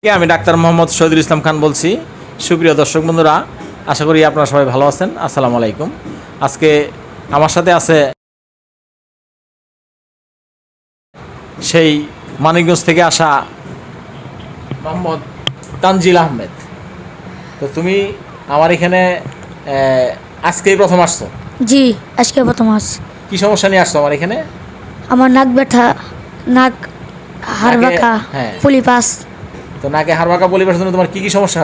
আমি ডাক্তার মোহাম্মদ শহীদুল ইসলাম খান বলছি। সুপ্রিয় দর্শক বন্ধুরা, আশা করি আপনারা সবাই ভালো আছেন। আসসালামু আলাইকুম। আজকে আমার সাথে আছে সেই মানিকগঞ্জ থেকে আসা মোহাম্মদ তানজিল আহমেদ। তো তুমি আমার এখানে আজকেই প্রথম আসছো? জি, আজকে প্রথম আসছি। কি সমস্যা নিয়ে আসছো আমার এখানে? আমার নাক ব্যথা, নাক হাড় বাঁকা, হ্যাঁ। পলিপাস, তো নাকে হাড় বাঁকা পলিপাসের জন্য তোমার কি সমস্যা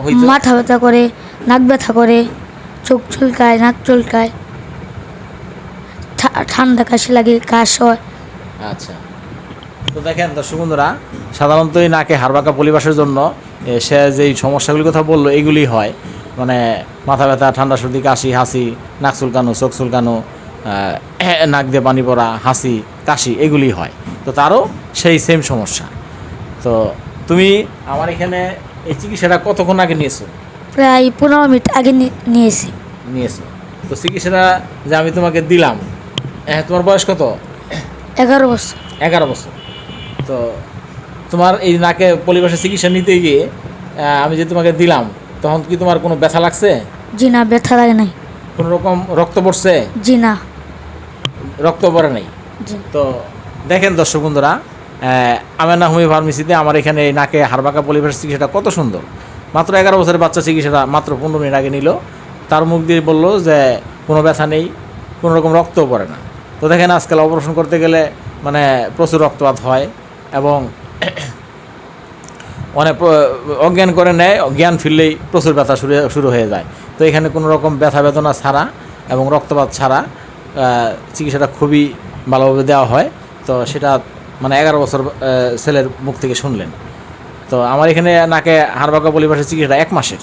হইতো? মাথা ব্যথা করে, নাক ব্যথা করে, চোখ চুলকায়, নাক চুলকায়, ঠান্ডা কাশি লাগে, কাশ হয়। আচ্ছা, তো দেখেন দর্শক বন্ধুরা, সাধারণত এই নাকে হাড় বাঁকা পলিপাসের জন্য সে যেই সমস্যাগুলির কথা বললো এগুলি হয়, মানে মাথা ব্যথা, ঠান্ডা সর্দি, কাশি, হাসি, নাক চুলকানো, চোখ চুলকানো, নাক দিয়ে পানি পড়া, হাসি, কাশি, এগুলি হয়। তো তারও সেই সেম সমস্যা। তো তুমি আমার এখানে এই চিকিৎসাটা কতক্ষণ আগে নিয়েছো? প্রায় 15 মিনিট আগে নিয়েছি। তো চিকিৎসাটা যে আমি তোমাকে দিলাম, তোমার বয়স কত? 11 বছর। 11 বছর। তো তোমার এই নাকে পলিপাসের চিকিৎসা নিতে গিয়ে আমি যে তোমাকে দিলাম, তখন কি তোমার কোনো ব্যথা লাগছে? জি না, ব্যথা লাগে নাই। কোনো রকম রক্ত পড়ছে? জি না। রক্ত পড়ে নাই। জি। তো দেখেন দর্শক বন্ধুরা, আমেনা হোমিও ফার্মেসিতে আমার এখানে এই নাকে হাড় বাঁকা পলিপাসের চিকিৎসাটা কত সুন্দর। মাত্র 11 বছরের বাচ্চা চিকিৎসাটা মাত্র 15 মিনিট আগে নিল। তার মুখ দিয়ে বললো যে কোনো ব্যথা নেই, কোনো রকম রক্তও পড়ে না। তো দেখেন আজকাল অপারেশন করতে গেলে মানে প্রচুর রক্তপাত হয় এবং অনেক অজ্ঞান করে নেয়, জ্ঞান ফিরলেই প্রচুর ব্যথা শুরু হয়ে যায়। তো এখানে কোনো রকম ব্যথা বেদনা ছাড়া এবং রক্তপাত ছাড়া চিকিৎসাটা খুবই ভালোভাবে দেওয়া হয়। তো সেটা মানে 11 বছর ছেলের মুখ থেকে শুনলেন। তো আমার এখানে নাকে হাড় বাঁকা পলিপাসের চিকিৎসাটা 1 মাসের।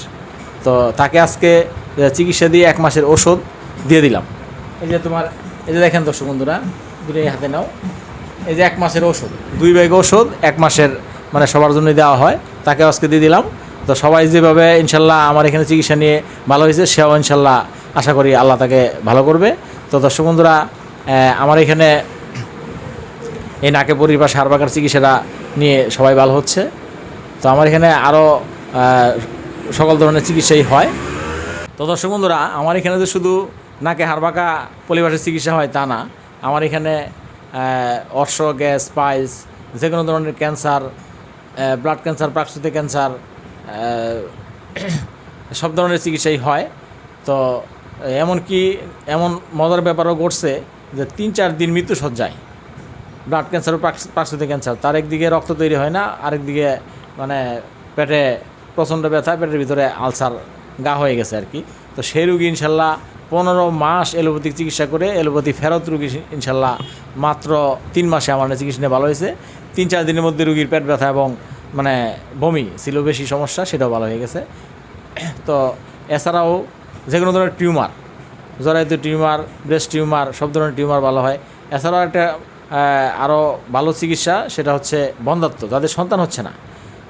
তো তাকে আজকে চিকিৎসা দিয়ে 1 মাসের ওষুধ দিয়ে দিলাম। এই যে তোমার, এই যে দেখেন দর্শক বন্ধুরা, দুটোই হাতে নাও। এই যে 1 মাসের ওষুধ, 2 ব্যাগ ওষুধ 1 মাসের, মানে সবার জন্যই দেওয়া হয়। তাকে আজকে দিয়ে দিলাম। তো সবাই যেভাবে ইনশাল্লাহ আমার এখানে চিকিৎসা নিয়ে ভালো হয়েছে, সেও ইনশাল্লাহ আশা করি আল্লাহ তাকে ভালো করবে। তো দর্শক বন্ধুরা, আমার এখানে এই নাকে পরিপাস হাড় বাঁকার চিকিৎসাটা নিয়ে সবাই ভালো হচ্ছে। তো আমার এখানে আরও সকল ধরনের চিকিৎসাই হয়। তো দর্শক বন্ধুরা, আমার এখানে যে শুধু নাকে হাড় বাঁকা পলিপাসের চিকিৎসা হয় তা না, আমার এখানে অর্শ, গ্যাস, পাইলস, যে কোনো ধরনের ক্যান্সার, ব্লাড ক্যান্সার, প্রাকৃতিক ক্যান্সার, সব ধরনের চিকিৎসাই হয়। তো এমনকি এমন মজার ব্যাপারও ঘটছে যে 3-4 দিন মৃত্যুসজ্জায় ব্লাড ক্যান্সার ও প্রাকৃতিক ক্যান্সার, তার একদিকে রক্ত তৈরি হয় না, আরেকদিকে মানে পেটে প্রচণ্ড ব্যথা, পেটের ভিতরে আলসার গা হয়ে গেছে আর কি। তো সেই রুগী ইনশাল্লাহ 15 মাস এলোপ্যাথিক চিকিৎসা করে এলোপ্যাথি ফেরত রুগী ইনশাল্লাহ মাত্র 3 মাসে আমার চিকিৎসা নিয়ে ভালো হয়েছে। 3-4 দিনের মধ্যে রুগীর পেট ব্যথা এবং মানে বমি ছিল বেশি সমস্যা, সেটাও ভালো হয়ে গেছে। তো এছাড়াও যে কোনো ধরনের টিউমার, জরায়ুতে টিউমার, ব্রেস্ট টিউমার, সব ধরনের টিউমার ভালো হয়। এছাড়াও একটা আরও ভালো চিকিৎসা, সেটা হচ্ছে বন্ধ্যাত্ব, যাদের সন্তান হচ্ছে না,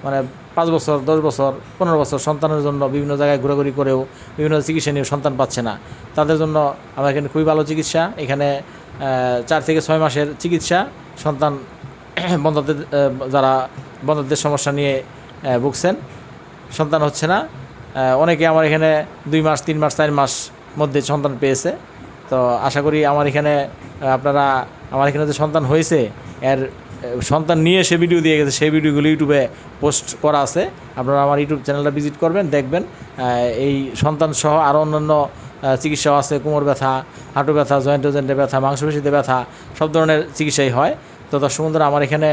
মানে 5 বছর, 10 বছর, 15 বছর সন্তানের জন্য বিভিন্ন জায়গায় ঘোরাঘুরি করেও বিভিন্ন চিকিৎসা নিয়েও সন্তান পাচ্ছে না, তাদের জন্য আমার এখানে খুবই ভালো চিকিৎসা। এখানে 4 থেকে 6 মাসের চিকিৎসা সন্তান বন্ধ্যাত্বের, যারা বন্ধ্যাত্বের সমস্যা নিয়ে ভুগছেন, সন্তান হচ্ছে না, অনেকে আমার এখানে 2 মাস, 3 মাস, 4 মাস মধ্যে সন্তান পেয়েছে। তো আশা করি আমার এখানে আপনারা, আমার এখানে যে সন্তান হয়েছে এর সন্তান নিয়ে সে ভিডিও দিয়ে গেছে, সেই ভিডিওগুলো ইউটিউবে পোস্ট করা আছে। আপনারা আমার ইউটিউব চ্যানেলটা ভিজিট করবেন, দেখবেন এই সন্তান সহ আরও অন্যান্য চিকিৎসাও আছে। কোমর ব্যথা, হাঁটু ব্যথা, জয়েন্টে ব্যথা, মাংসপেশিতে ব্যথা, সব ধরনের চিকিৎসাই হয়। তো দর্শক বন্ধুরা, আমার এখানে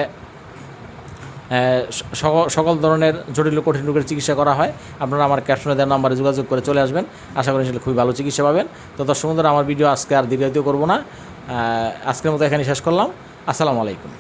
সকল ধরনের জটিল কঠিন রোগের চিকিৎসা করা হয়। আপনারা আমার ক্যাপশনে দেওয়া নাম্বারে যোগাযোগ করে চলে আসবেন, আশা করি সেটা খুবই ভালো চিকিৎসা পাবেন। তো দর্শক বন্ধুরা, আমার ভিডিও আজকে আর দীর্ঘায়িত করবো না, আজকের মতো এখানে শেষ করলাম। আসসালামু আলাইকুম।